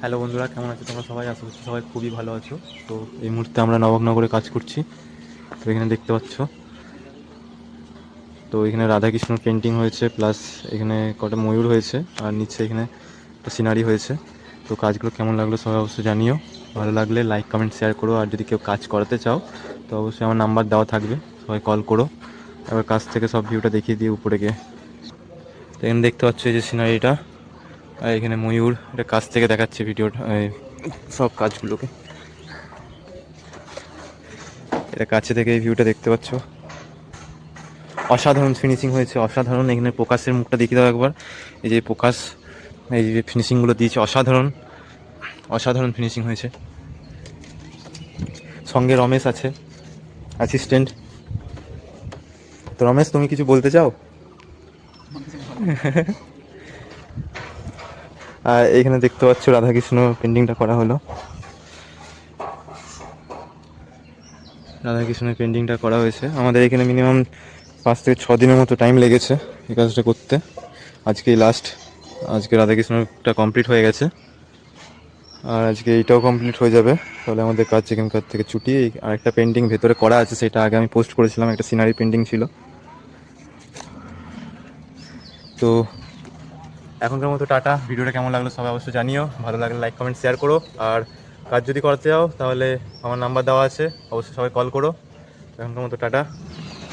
Hello বন্ধুরা, কেমন আছো তোমরা সবাই? আশা করছি সবাই খুবই ভালো আছো। তো এই মুহূর্তে আমরা নবাবনগরে কাজ করছি। তো এখানে দেখতে পাচ্ছ, তো এখানে রাধাকৃষ্ণ পেন্টিং হয়েছে, প্লাস এখানে কটা ময়ূর হয়েছে, আর নিচে এখানে একটা সিনারি হয়েছে। তো কাজগুলো কেমন লাগলো সবাই অবশ্যই জানিও। ভালো লাগলে লাইক কমেন্ট শেয়ার করো, আর যদি কেউ কাজ করাতে চাও তো অবশ্যই আমার নাম্বার দেওয়া থাকবে, সবাই কল করো। এবার কাছ থেকে সব ভিউটা দেখিয়ে দিই উপরে গিয়ে। তো এখানে দেখতে পাচ্ছ এই যে সিনারিটা, আর এখানে ময়ূর, এটা কাছ থেকে দেখাচ্ছে ভিডিওটা, সব কাজগুলোকে। এটা কাছে থেকে এই ভিউটা দেখতে পাচ্ছ, অসাধারণ ফিনিশিং হয়েছে, অসাধারণ। এখানে প্রকাশের মুখটা দেখিয়ে দাও একবার। এই যে প্রকাশ, এই যে ফিনিশিংগুলো দিয়েছে, অসাধারণ অসাধারণ ফিনিশিং হয়েছে। সঙ্গে রমেশ আছে, অ্যাসিস্ট্যান্ট। তো রমেশ, তুমি কিছু বলতে চাও? আর এখানে দেখতে পাচ্ছ রাধাকৃষ্ণ পেন্টিংটা করা হলো, রাধাকৃষ্ণের পেন্টিংটা করা হয়েছে। আমাদের এখানে মিনিমাম 5 থেকে 6 দিনের মতো টাইম লেগেছে এই কাজটা করতে। আজকেই লাস্ট, আজকে রাধাকৃষ্ণটা কমপ্লিট হয়ে গেছে, আর আজকে এইটাও কমপ্লিট হয়ে যাবে। তাহলে আমাদের কাজ এখানকার থেকে ছুটি। আরেকটা পেন্টিং ভেতরে করা আছে, সেটা আগে আমি পোস্ট করেছিলাম, একটা সিনারি পেন্টিং ছিল। তো এখনকার মতো টাটা। ভিডিওটা কেমন লাগলো সবাই অবশ্যই জানিও, ভালো লাগলে লাইক কমেন্ট শেয়ার করো। আর কাজ যদি করতে চাও তাহলে আমার নাম্বার দেওয়া আছে, অবশ্যই সবাই কল করো। এখনকার মতো টাটা।